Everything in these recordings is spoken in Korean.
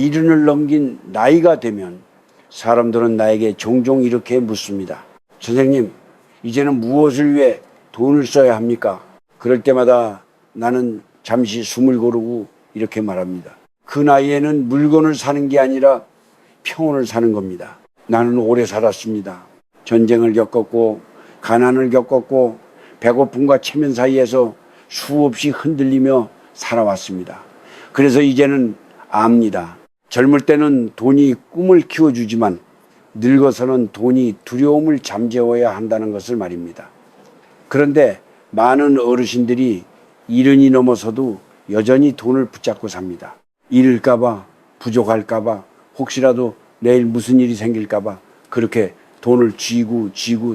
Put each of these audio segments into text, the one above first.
이른을 넘긴 나이가 되면 사람들은 나에게 종종 이렇게 묻습니다. 선생님, 이제는 무엇을 위해 돈을 써야 합니까? 그럴 때마다 나는 잠시 숨을 고르고 이렇게 말합니다. 그 나이에는 물건을 사는 게 아니라 평온을 사는 겁니다. 나는 오래 살았습니다. 전쟁을 겪었고 가난을 겪었고 배고픔과 체면 사이에서 수없이 흔들리며 살아왔습니다. 그래서 이제는 압니다. 젊을 때는 돈이 꿈을 키워주지만 늙어서는 돈이 두려움을 잠재워야 한다는 것을 말입니다. 그런데 많은 어르신들이 70이 넘어서도 여전히 돈을 붙잡고 삽니다. 잃을까봐, 부족할까봐, 혹시라도 내일 무슨 일이 생길까봐 그렇게 돈을 쥐고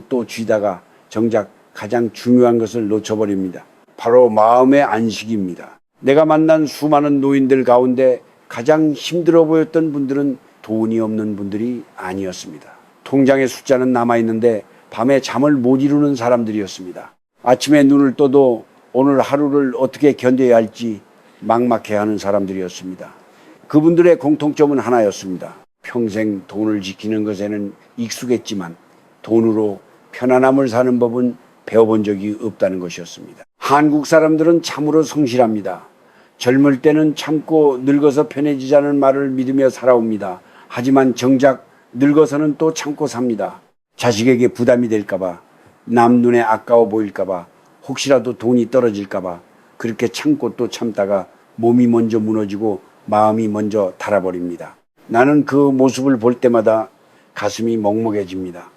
또 쥐다가 정작 가장 중요한 것을 놓쳐버립니다. 바로 마음의 안식입니다. 내가 만난 수많은 노인들 가운데 가장 힘들어 보였던 분들은 돈이 없는 분들이 아니었습니다. 통장의 숫자는 남아있는데 밤에 잠을 못 이루는 사람들이었습니다. 아침에 눈을 떠도 오늘 하루를 어떻게 견뎌야 할지 막막해하는 사람들이었습니다. 그분들의 공통점은 하나였습니다. 평생 돈을 지키는 것에는 익숙했지만 돈으로 편안함을 사는 법은 배워본 적이 없다는 것이었습니다. 한국 사람들은 참으로 성실합니다. 젊을 때는 참고 늙어서 편해지자는 말을 믿으며 살아옵니다. 하지만 정작 늙어서는 또 참고 삽니다. 자식에게 부담이 될까봐, 남 눈에 아까워 보일까봐, 혹시라도 돈이 떨어질까봐 그렇게 참고 또 참다가 몸이 먼저 무너지고 마음이 먼저 닳아버립니다. 나는 그 모습을 볼 때마다 가슴이 먹먹해집니다.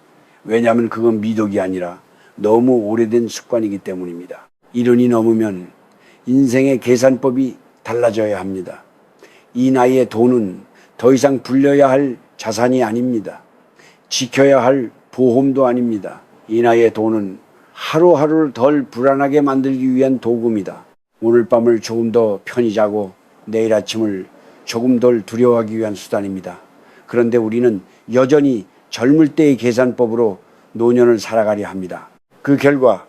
왜냐하면 그건 미덕이 아니라 너무 오래된 습관이기 때문입니다. 70이 넘으면 인생의 계산법이 달라져야 합니다. 이 나이에 돈은 더 이상 불려야 할 자산이 아닙니다. 지켜야 할 보험도 아닙니다. 이 나이에 돈은 하루하루를 덜 불안하게 만들기 위한 도구입니다. 오늘 밤을 조금 더 편히 자고 내일 아침을 조금 덜 두려워하기 위한 수단입니다. 그런데 우리는 여전히 젊을 때의 계산법으로 노년을 살아가려 합니다. 그 결과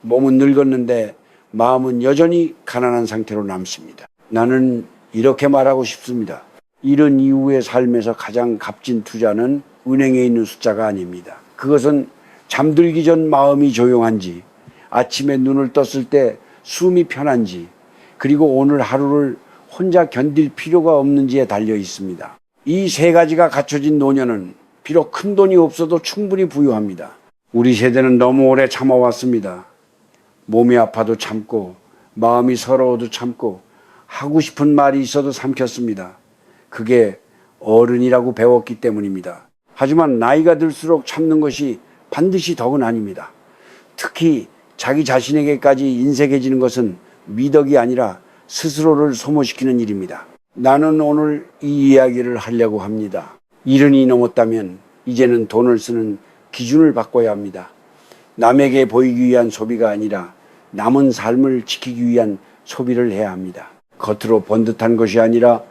몸은 늙었는데 마음은 여전히 가난한 상태로 남습니다. 나는 이렇게 말하고 싶습니다. 이런 이후의 삶에서 가장 값진 투자는 은행에 있는 숫자가 아닙니다. 그것은 잠들기 전 마음이 조용한지, 아침에 눈을 떴을 때 숨이 편한지, 그리고 오늘 하루를 혼자 견딜 필요가 없는지에 달려 있습니다. 이 세 가지가 갖춰진 노년은 비록 큰 돈이 없어도 충분히 부유합니다. 우리 세대는 너무 오래 참아왔습니다. 몸이 아파도 참고, 마음이 서러워도 참고, 하고 싶은 말이 있어도 삼켰습니다. 그게 어른이라고 배웠기 때문입니다. 하지만 나이가 들수록 참는 것이 반드시 덕은 아닙니다. 특히 자기 자신에게까지 인색해지는 것은 미덕이 아니라 스스로를 소모시키는 일입니다. 나는 오늘 이 이야기를 하려고 합니다. 70이 넘었다면 이제는 돈을 쓰는 기준을 바꿔야 합니다. 남에게 보이기 위한 소비가 아니라 남은 삶을 지키기 위한 소비를 해야 합니다. 겉으로 번듯한 것이 아니라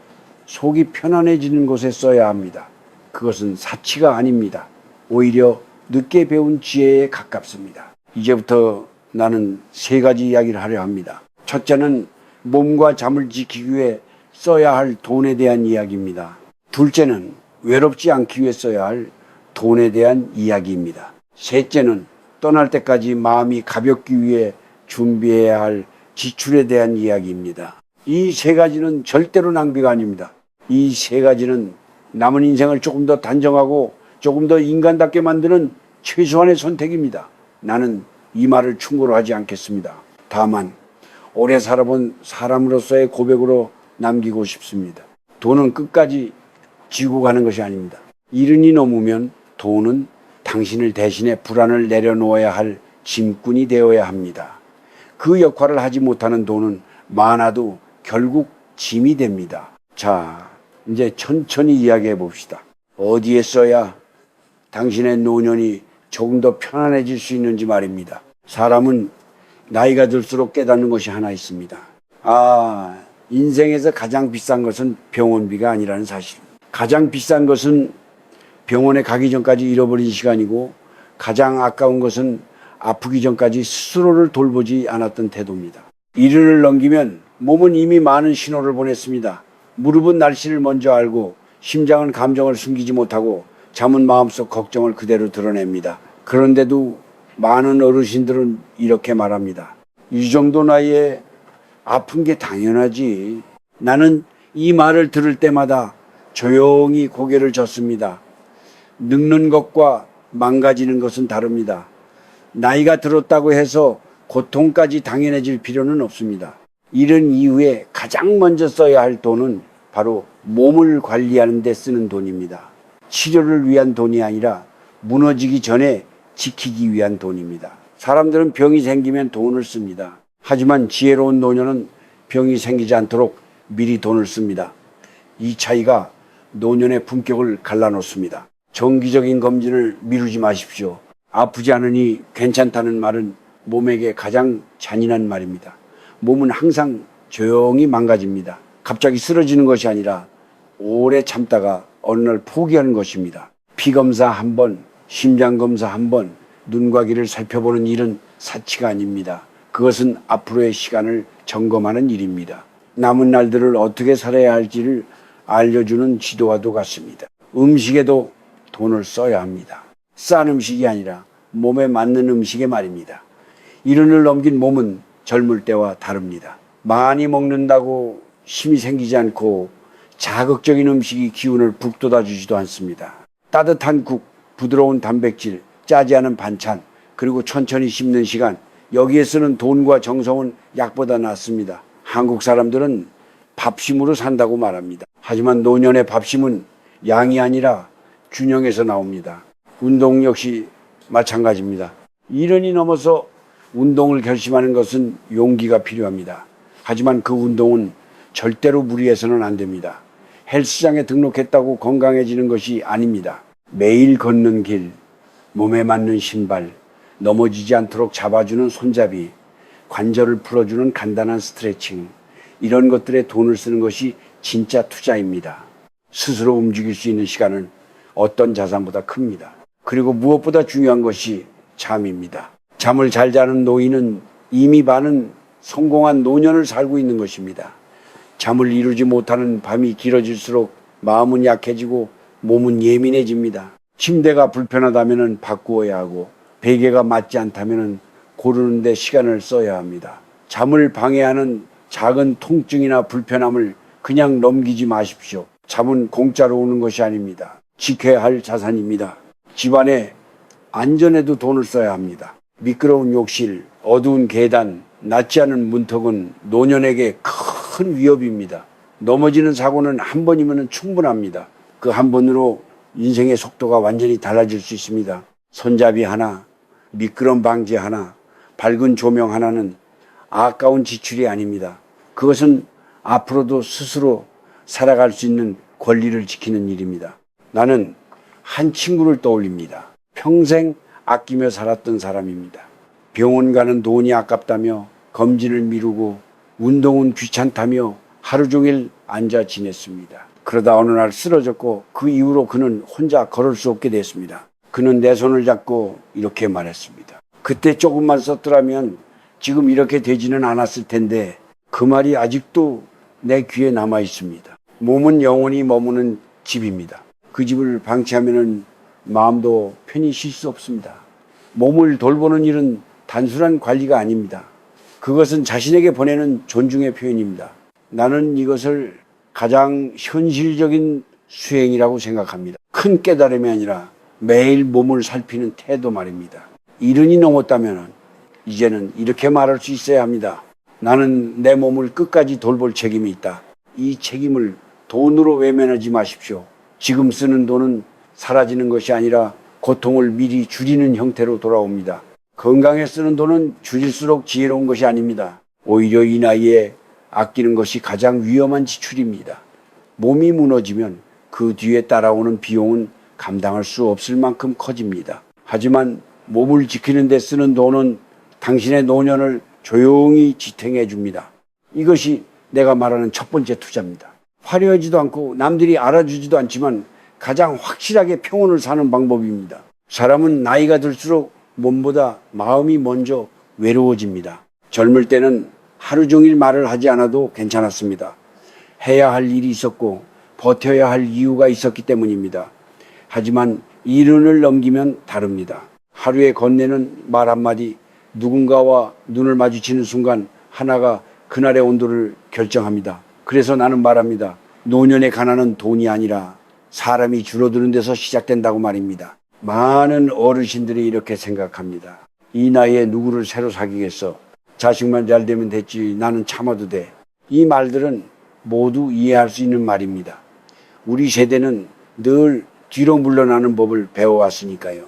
속이 편안해지는 곳에 써야 합니다. 그것은 사치가 아닙니다. 오히려 늦게 배운 지혜에 가깝습니다. 이제부터 나는 세 가지 이야기를 하려 합니다. 첫째는 몸과 잠을 지키기 위해 써야 할 돈에 대한 이야기입니다. 둘째는 외롭지 않기 위해 써야 할 돈에 대한 이야기입니다. 셋째는 떠날 때까지 마음이 가볍기 위해 준비해야 할 지출에 대한 이야기입니다. 이 세 가지는 절대로 낭비가 아닙니다. 이 세 가지는 남은 인생을 조금 더 단정하고 조금 더 인간답게 만드는 최소한의 선택입니다. 나는 이 말을 충고로 하지 않겠습니다. 다만 오래 살아본 사람으로서의 고백으로 남기고 싶습니다. 돈은 끝까지 지고 가는 것이 아닙니다. 70이 넘으면 돈은 당신을 대신해 불안을 내려놓아야 할 짐꾼이 되어야 합니다. 그 역할을 하지 못하는 돈은 많아도 결국 짐이 됩니다. 자, 이제 천천히 이야기해 봅시다. 어디에 써야 당신의 노년이 조금 더 편안해질 수 있는지 말입니다. 사람은 나이가 들수록 깨닫는 것이 하나 있습니다. 인생에서 가장 비싼 것은 병원비가 아니라는 사실. 가장 비싼 것은 병원에 가기 전까지 잃어버린 시간이고, 가장 아까운 것은 아프기 전까지 스스로를 돌보지 않았던 태도입니다. 70을 넘기면 몸은 이미 많은 신호를 보냈습니다. 무릎은 날씨를 먼저 알고 심장은 감정을 숨기지 못하고 잠은 마음속 걱정을 그대로 드러냅니다. 그런데도 많은 어르신들은 이렇게 말합니다. 이 정도 나이에 아픈 게 당연하지. 나는 이 말을 들을 때마다 조용히 고개를 젓습니다. 늙는 것과 망가지는 것은 다릅니다. 나이가 들었다고 해서 고통까지 당연해질 필요는 없습니다. 이런 이후에 가장 먼저 써야 할 돈은 바로 몸을 관리하는 데 쓰는 돈입니다. 치료를 위한 돈이 아니라 무너지기 전에 지키기 위한 돈입니다. 사람들은 병이 생기면 돈을 씁니다. 하지만 지혜로운 노년은 병이 생기지 않도록 미리 돈을 씁니다. 이 차이가 노년의 품격을 갈라놓습니다. 정기적인 검진을 미루지 마십시오. 아프지 않으니 괜찮다는 말은 몸에게 가장 잔인한 말입니다. 몸은 항상 조용히 망가집니다. 갑자기 쓰러지는 것이 아니라 오래 참다가 어느 날 포기하는 것입니다. 피검사 한 번, 심장검사 한 번, 눈과 귀를 살펴보는 일은 사치가 아닙니다. 그것은 앞으로의 시간을 점검하는 일입니다. 남은 날들을 어떻게 살아야 할지를 알려주는 지도와도 같습니다. 음식에도 돈을 써야 합니다. 싼 음식이 아니라 몸에 맞는 음식에 말입니다. 이른을 넘긴 몸은 젊을 때와 다릅니다. 많이 먹는다고 힘이 생기지 않고 자극적인 음식이 기운을 북돋아 주지도 않습니다. 따뜻한 국, 부드러운 단백질, 짜지 않은 반찬, 그리고 천천히 씹는 시간, 여기에 쓰는 돈과 정성은 약보다 낫습니다. 한국 사람들은 밥심으로 산다고 말합니다. 하지만 노년의 밥심은 양이 아니라 균형에서 나옵니다. 운동 역시 마찬가지입니다. 이른이 넘어서 운동을 결심하는 것은 용기가 필요합니다. 하지만 그 운동은 절대로 무리해서는 안 됩니다. 헬스장에 등록했다고 건강해지는 것이 아닙니다. 매일 걷는 길, 몸에 맞는 신발, 넘어지지 않도록 잡아주는 손잡이, 관절을 풀어주는 간단한 스트레칭, 이런 것들에 돈을 쓰는 것이 진짜 투자입니다. 스스로 움직일 수 있는 시간은 어떤 자산보다 큽니다. 그리고 무엇보다 중요한 것이 잠입니다. 잠을 잘 자는 노인은 이미 반은 성공한 노년을 살고 있는 것입니다. 잠을 이루지 못하는 밤이 길어질수록 마음은 약해지고 몸은 예민해집니다. 침대가 불편하다면 바꾸어야 하고 베개가 맞지 않다면 고르는 데 시간을 써야 합니다. 잠을 방해하는 작은 통증이나 불편함을 그냥 넘기지 마십시오. 잠은 공짜로 오는 것이 아닙니다. 지켜야 할 자산입니다. 집안의 안전에도 돈을 써야 합니다. 미끄러운 욕실, 어두운 계단, 낫지 않은 문턱은 노년에게 큰 위협입니다. 넘어지는 사고는 한 번이면 충분합니다. 그 한 번으로 인생의 속도가 완전히 달라질 수 있습니다. 손잡이 하나, 미끄럼 방지 하나, 밝은 조명 하나는 아까운 지출이 아닙니다. 그것은 앞으로도 스스로 살아갈 수 있는 권리를 지키는 일입니다. 나는 한 친구를 떠올립니다. 평생 아끼며 살았던 사람입니다. 병원 가는 돈이 아깝다며 검진을 미루고 운동은 귀찮다며 하루 종일 앉아 지냈습니다. 그러다 어느 날 쓰러졌고 그 이후로 그는 혼자 걸을 수 없게 됐습니다. 그는 내 손을 잡고 이렇게 말했습니다. 그때 조금만 썼더라면 지금 이렇게 되지는 않았을 텐데 그 말이 아직도 내 귀에 남아 있습니다. 몸은 영원히 머무는 집입니다. 그 집을 방치하면 마음도 편히 쉴 수 없습니다. 몸을 돌보는 일은 단순한 관리가 아닙니다. 그것은 자신에게 보내는 존중의 표현입니다. 나는 이것을 가장 현실적인 수행이라고 생각합니다. 큰 깨달음이 아니라 매일 몸을 살피는 태도 말입니다. 이른이 넘었다면 이제는 이렇게 말할 수 있어야 합니다. 나는 내 몸을 끝까지 돌볼 책임이 있다. 이 책임을 돈으로 외면하지 마십시오. 지금 쓰는 돈은 사라지는 것이 아니라 고통을 미리 줄이는 형태로 돌아옵니다. 건강에 쓰는 돈은 줄일수록 지혜로운 것이 아닙니다. 오히려 이 나이에 아끼는 것이 가장 위험한 지출입니다. 몸이 무너지면 그 뒤에 따라오는 비용은 감당할 수 없을 만큼 커집니다. 하지만 몸을 지키는 데 쓰는 돈은 당신의 노년을 조용히 지탱해 줍니다. 이것이 내가 말하는 첫 번째 투자입니다. 화려하지도 않고 남들이 알아주지도 않지만 가장 확실하게 평온을 사는 방법입니다. 사람은 나이가 들수록 몸보다 마음이 먼저 외로워집니다. 젊을 때는 하루 종일 말을 하지 않아도 괜찮았습니다. 해야 할 일이 있었고 버텨야 할 이유가 있었기 때문입니다. 하지만 이른을 넘기면 다릅니다. 하루에 건네는 말 한마디, 누군가와 눈을 마주치는 순간 하나가 그날의 온도를 결정합니다. 그래서 나는 말합니다. 노년의 가난은 돈이 아니라 사람이 줄어드는 데서 시작된다고 말입니다. 많은 어르신들이 이렇게 생각합니다. 이 나이에 누구를 새로 사귀겠어? 자식만 잘 되면 됐지. 나는 참아도 돼. 이 말들은 모두 이해할 수 있는 말입니다. 우리 세대는 늘 뒤로 물러나는 법을 배워왔으니까요.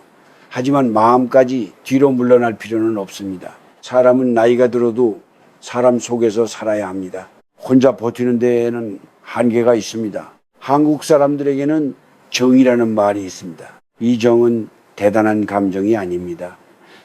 하지만 마음까지 뒤로 물러날 필요는 없습니다. 사람은 나이가 들어도 사람 속에서 살아야 합니다. 혼자 버티는 데에는 한계가 있습니다. 한국 사람들에게는 정이라는 말이 있습니다. 이 정은 대단한 감정이 아닙니다.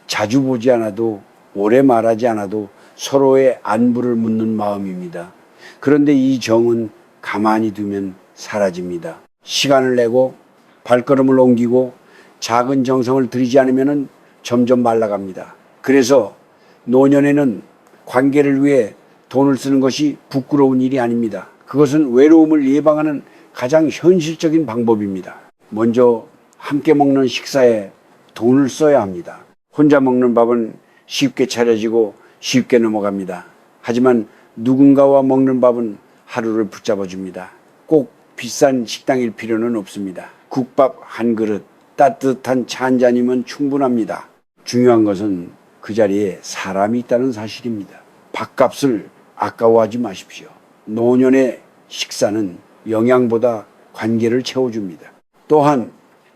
자주 보지 않아도 오래 말하지 않아도 서로의 안부를 묻는 마음입니다. 그런데 이 정은 가만히 두면 사라집니다. 시간을 내고 발걸음을 옮기고 작은 정성을 들이지 않으면 점점 말라갑니다. 그래서 노년에는 관계를 위해 돈을 쓰는 것이 부끄러운 일이 아닙니다. 그것은 외로움을 예방하는 가장 현실적인 방법입니다. 먼저 함께 먹는 식사에 돈을 써야 합니다. 혼자 먹는 밥은 쉽게 차려지고 쉽게 넘어갑니다. 하지만 누군가와 먹는 밥은 하루를 붙잡아 줍니다. 꼭 비싼 식당일 필요는 없습니다. 국밥 한 그릇, 따뜻한 차 한 잔이면 충분합니다. 중요한 것은 그 자리에 사람이 있다는 사실입니다. 밥값을 아까워하지 마십시오. 노년의 식사는 영양보다 관계를 채워줍니다. 또한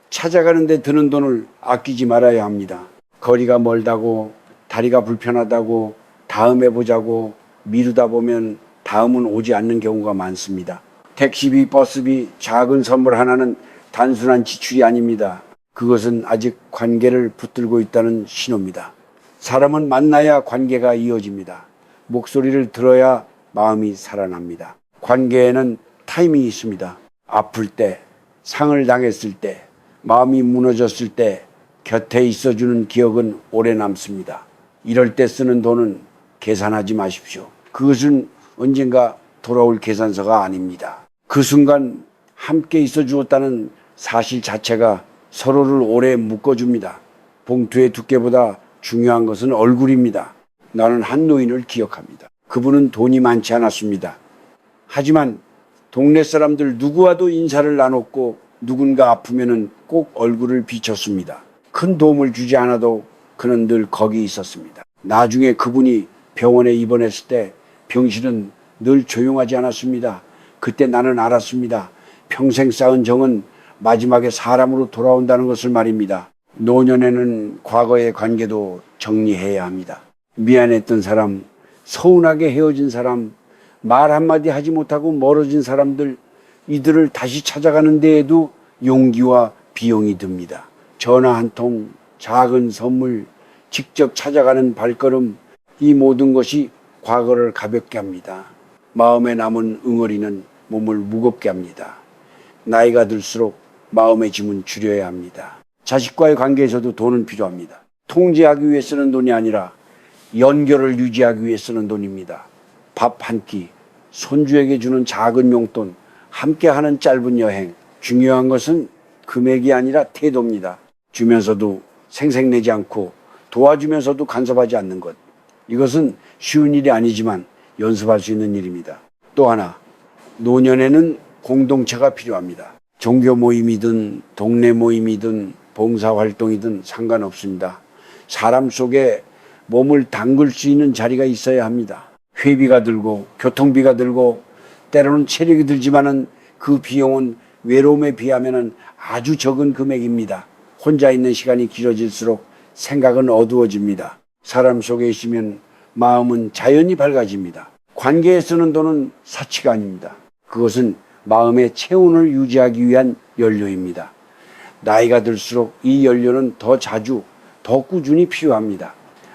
찾아가는 데 드는 돈을 아끼지 말아야 합니다. 거리가 멀다고, 다리가 불편하다고, 다음에 보자고 미루다 보면 다음은 오지 않는 경우가 많습니다. 택시비, 버스비, 작은 선물 하나는 단순한 지출이 아닙니다. 그것은 아직 관계를 붙들고 있다는 신호입니다. 사람은 만나야 관계가 이어집니다. 목소리를 들어야 마음이 살아납니다. 관계에는 타이밍이 있습니다. 아플 때, 상을 당했을 때, 마음이 무너졌을 때 곁에 있어주는 기억은 오래 남습니다. 이럴 때 쓰는 돈은 계산하지 마십시오. 그것은 언젠가 돌아올 계산서가 아닙니다. 그 순간 함께 있어 주었다는 사실 자체가 서로를 오래 묶어줍니다. 봉투의 두께보다 중요한 것은 얼굴입니다. 나는 한 노인을 기억합니다. 그분은 돈이 많지 않았습니다. 하지만 동네 사람들 누구와도 인사를 나눴고 누군가 아프면은 꼭 얼굴을 비쳤습니다. 큰 도움을 주지 않아도 그는 늘 거기 있었습니다. 나중에 그분이 병원에 입원했을 때 병실은 늘 조용하지 않았습니다. 그때 나는 알았습니다. 평생 쌓은 정은 마지막에 사람으로 돌아온다는 것을 말입니다. 노년에는 과거의 관계도 정리해야 합니다. 미안했던 사람, 서운하게 헤어진 사람, 말 한마디 하지 못하고 멀어진 사람들, 이들을 다시 찾아가는 데에도 용기와 비용이 듭니다. 전화 한 통, 작은 선물, 직접 찾아가는 발걸음, 이 모든 것이 과거를 가볍게 합니다. 마음에 남은 응어리는 몸을 무겁게 합니다. 나이가 들수록 마음의 짐은 줄여야 합니다. 자식과의 관계에서도 돈은 필요합니다. 통제하기 위해 쓰는 돈이 아니라 연결을 유지하기 위해 쓰는 돈입니다. 밥 한 끼, 손주에게 주는 작은 용돈, 함께하는 짧은 여행. 중요한 것은 금액이 아니라 태도입니다. 주면서도 생색내지 않고 도와주면서도 간섭하지 않는 것. 이것은 쉬운 일이 아니지만 연습할 수 있는 일입니다. 또 하나, 노년에는 공동체가 필요합니다. 종교 모임이든 동네 모임이든 봉사활동이든 상관없습니다. 사람 속에 몸을 담글 수 있는 자리가 있어야 합니다. 회비가 들고 교통비가 들고 때로는 체력이 들지만은 그 비용은 외로움에 비하면 아주 적은 금액입니다. 혼자 있는 시간이 길어질수록 생각은 어두워집니다. 사람 속에 있으면 마음은 자연히 밝아집니다. 관계에 쓰는 돈은 사치가 아닙니다. 그것은 마음의 체온을 유지하기 위한 연료입니다. 나이가 들수록 이 연료는 더 자주, 더 꾸준히 필요합니다.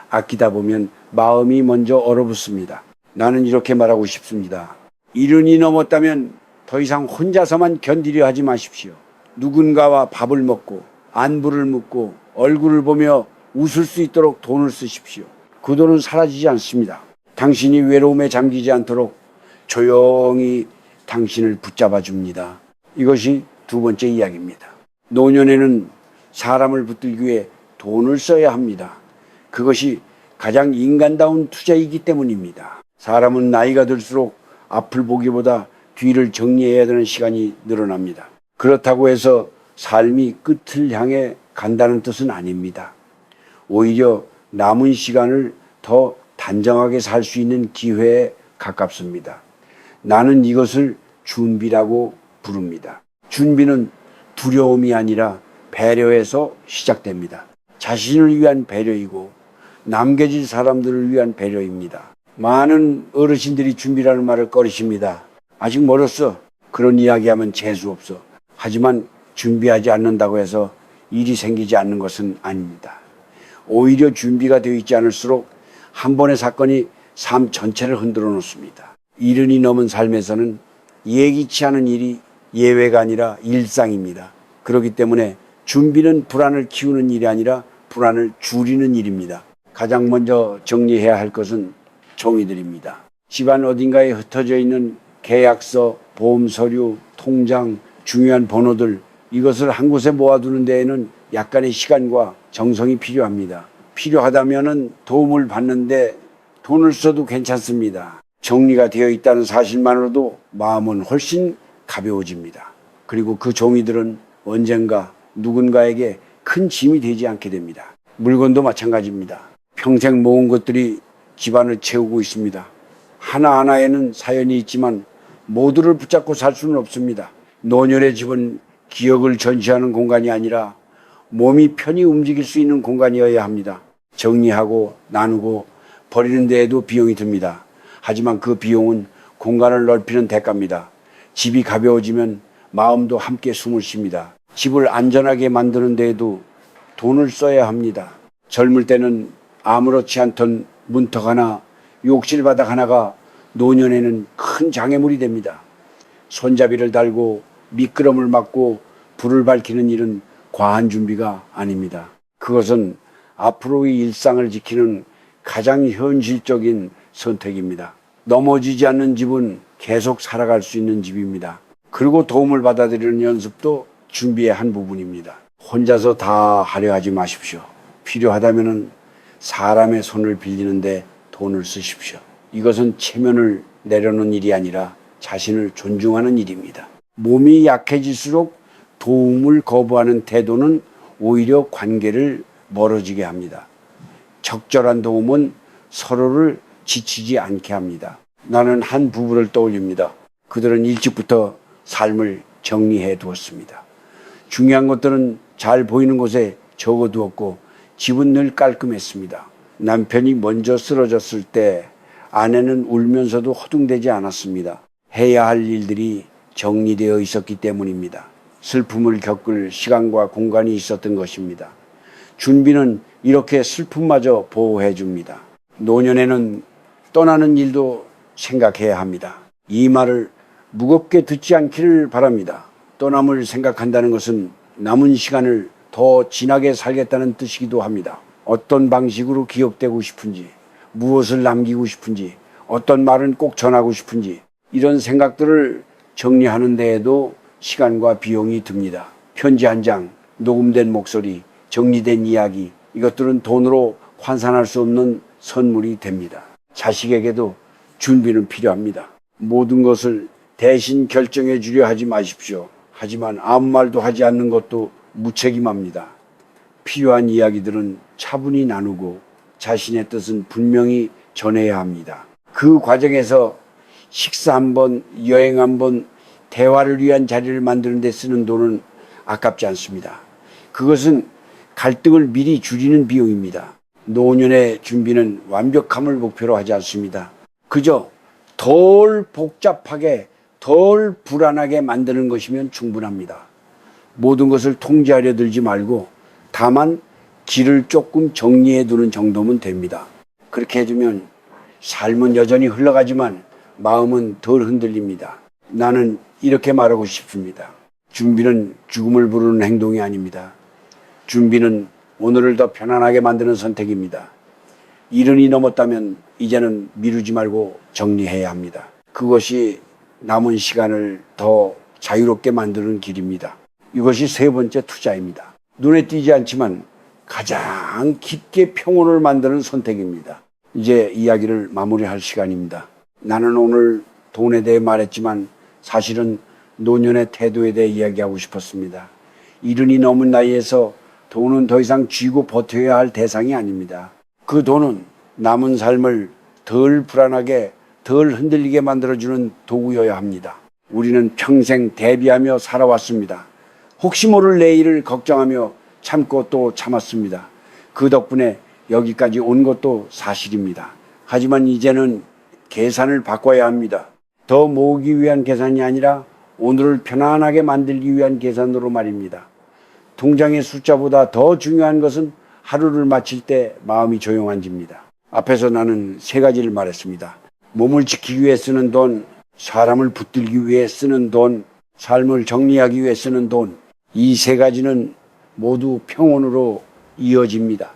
아끼다 보면 마음이 먼저 얼어붙습니다. 나는 이렇게 말하고 싶습니다. 이른이 넘었다면 더 이상 혼자서만 견디려 하지 마십시오. 누군가와 밥을 먹고 안부를 묻고 얼굴을 보며 웃을 수 있도록 돈을 쓰십시오. 그 돈은 사라지지 않습니다. 당신이 외로움에 잠기지 않도록 조용히 당신을 붙잡아 줍니다. 이것이 두 번째 이야기입니다. 노년에는 사람을 붙들기 위해 돈을 써야 합니다. 그것이 가장 인간다운 투자이기 때문입니다. 사람은 나이가 들수록 앞을 보기보다 뒤를 정리해야 되는 시간이 늘어납니다. 그렇다고 해서 삶이 끝을 향해 간다는 뜻은 아닙니다. 오히려 남은 시간을 더 단정하게 살 수 있는 기회에 가깝습니다. 나는 이것을 준비라고 부릅니다. 준비는 두려움이 아니라 배려에서 시작됩니다. 자신을 위한 배려이고 남겨질 사람들을 위한 배려입니다. 많은 어르신들이 준비라는 말을 꺼리십니다. 아직 멀었어. 그런 이야기하면 재수없어. 하지만 준비하지 않는다고 해서 일이 생기지 않는 것은 아닙니다. 오히려 준비가 되어 있지 않을수록 한 번의 사건이 삶 전체를 흔들어 놓습니다. 70이 넘은 삶에서는 예기치 않은 일이 예외가 아니라 일상입니다. 그렇기 때문에 준비는 불안을 키우는 일이 아니라 불안을 줄이는 일입니다. 가장 먼저 정리해야 할 것은 종이들입니다. 집안 어딘가에 흩어져 있는 계약서, 보험 서류, 통장, 중요한 번호들, 이것을 한 곳에 모아두는 데에는 약간의 시간과 정성이 필요합니다. 필요하다면 도움을 받는데 돈을 써도 괜찮습니다. 정리가 되어 있다는 사실만으로도 마음은 훨씬 가벼워집니다. 그리고 그 종이들은 언젠가 누군가에게 큰 짐이 되지 않게 됩니다. 물건도 마찬가지입니다. 평생 모은 것들이 집안을 채우고 있습니다. 하나하나에는 사연이 있지만 모두를 붙잡고 살 수는 없습니다. 노년의 집은 기억을 전시하는 공간이 아니라 몸이 편히 움직일 수 있는 공간이어야 합니다. 정리하고 나누고 버리는 데에도 비용이 듭니다. 하지만 그 비용은 공간을 넓히는 대가입니다. 집이 가벼워지면 마음도 함께 숨을 쉽니다. 집을 안전하게 만드는 데에도 돈을 써야 합니다. 젊을 때는 아무렇지 않던 문턱 하나, 욕실 바닥 하나가 노년에는 큰 장애물이 됩니다. 손잡이를 달고 미끄럼을 막고 불을 밝히는 일은 과한 준비가 아닙니다. 그것은 앞으로의 일상을 지키는 가장 현실적인 선택입니다. 넘어지지 않는 집은 계속 살아갈 수 있는 집입니다. 그리고 도움을 받아들이는 연습도 준비의 한 부분입니다. 혼자서 다 하려 하지 마십시오. 필요하다면 사람의 손을 빌리는데 돈을 쓰십시오. 이것은 체면을 내려놓는 일이 아니라 자신을 존중하는 일입니다. 몸이 약해질수록 도움을 거부하는 태도는 오히려 관계를 멀어지게 합니다. 적절한 도움은 서로를 지치지 않게 합니다. 나는 한 부부를 떠올립니다. 그들은 일찍부터 삶을 정리해 두었습니다. 중요한 것들은 잘 보이는 곳에 적어 두었고 집은 늘 깔끔했습니다. 남편이 먼저 쓰러졌을 때 아내는 울면서도 허둥대지 않았습니다. 해야 할 일들이 정리되어 있었기 때문입니다. 슬픔을 겪을 시간과 공간이 있었던 것입니다. 준비는 이렇게 슬픔마저 보호해 줍니다. 노년에는 떠나는 일도 생각해야 합니다. 이 말을 무겁게 듣지 않기를 바랍니다. 떠남을 생각한다는 것은 남은 시간을 더 진하게 살겠다는 뜻이기도 합니다. 어떤 방식으로 기억되고 싶은지, 무엇을 남기고 싶은지, 어떤 말은 꼭 전하고 싶은지, 이런 생각들을 정리하는 데에도 시간과 비용이 듭니다. 편지 한 장, 녹음된 목소리, 정리된 이야기, 이것들은 돈으로 환산할 수 없는 선물이 됩니다. 자식에게도 준비는 필요합니다. 모든 것을 대신 결정해 주려 하지 마십시오. 하지만 아무 말도 하지 않는 것도 무책임합니다. 필요한 이야기들은 차분히 나누고 자신의 뜻은 분명히 전해야 합니다. 그 과정에서 식사 한 번, 여행 한 번, 대화를 위한 자리를 만드는 데 쓰는 돈은 아깝지 않습니다. 그것은 갈등을 미리 줄이는 비용입니다. 노년의 준비는 완벽함을 목표로 하지 않습니다. 그저 덜 복잡하게, 덜 불안하게 만드는 것이면 충분합니다. 모든 것을 통제하려 들지 말고 다만 길을 조금 정리해 두는 정도면 됩니다. 그렇게 해두면 삶은 여전히 흘러가지만 마음은 덜 흔들립니다. 나는 이렇게 말하고 싶습니다. 준비는 죽음을 부르는 행동이 아닙니다. 준비는 오늘을 더 편안하게 만드는 선택입니다. 70이 넘었다면 이제는 미루지 말고 정리해야 합니다. 그것이 남은 시간을 더 자유롭게 만드는 길입니다. 이것이 세 번째 투자입니다. 눈에 띄지 않지만 가장 깊게 평온을 만드는 선택입니다. 이제 이야기를 마무리할 시간입니다. 나는 오늘 돈에 대해 말했지만 사실은 노년의 태도에 대해 이야기하고 싶었습니다. 이른이 넘은 나이에서 돈은 더 이상 쥐고 버텨야 할 대상이 아닙니다. 그 돈은 남은 삶을 덜 불안하게, 덜 흔들리게 만들어주는 도구여야 합니다. 우리는 평생 대비하며 살아왔습니다. 혹시 모를 내일을 걱정하며 참고 또 참았습니다. 그 덕분에 여기까지 온 것도 사실입니다. 하지만 이제는 계산을 바꿔야 합니다. 더 모으기 위한 계산이 아니라 오늘을 편안하게 만들기 위한 계산으로 말입니다. 통장의 숫자보다 더 중요한 것은 하루를 마칠 때 마음이 조용한집니다. 앞에서 나는 세 가지를 말했습니다. 몸을 지키기 위해 쓰는 돈, 사람을 붙들기 위해 쓰는 돈, 삶을 정리하기 위해 쓰는 돈. 이 세 가지는 모두 평온으로 이어집니다.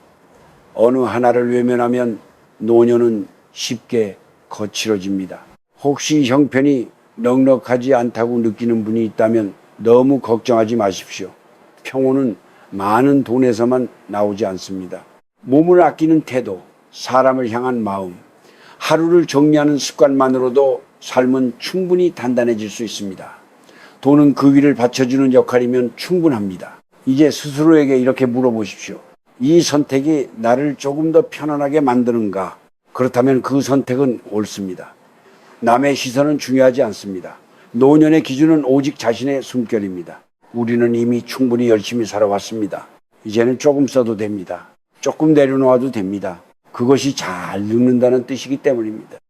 어느 하나를 외면하면 노년은 쉽게 거칠어집니다. 혹시 형편이 넉넉하지 않다고 느끼는 분이 있다면 너무 걱정하지 마십시오. 평온은 많은 돈에서만 나오지 않습니다. 몸을 아끼는 태도, 사람을 향한 마음, 하루를 정리하는 습관만으로도 삶은 충분히 단단해질 수 있습니다. 돈은 그 위를 받쳐주는 역할이면 충분합니다. 이제 스스로에게 이렇게 물어보십시오. 이 선택이 나를 조금 더 편안하게 만드는가? 그렇다면 그 선택은 옳습니다. 남의 시선은 중요하지 않습니다. 노년의 기준은 오직 자신의 숨결입니다. 우리는 이미 충분히 열심히 살아왔습니다. 이제는 조금 써도 됩니다. 조금 내려놓아도 됩니다. 그것이 잘 늙는다는 뜻이기 때문입니다.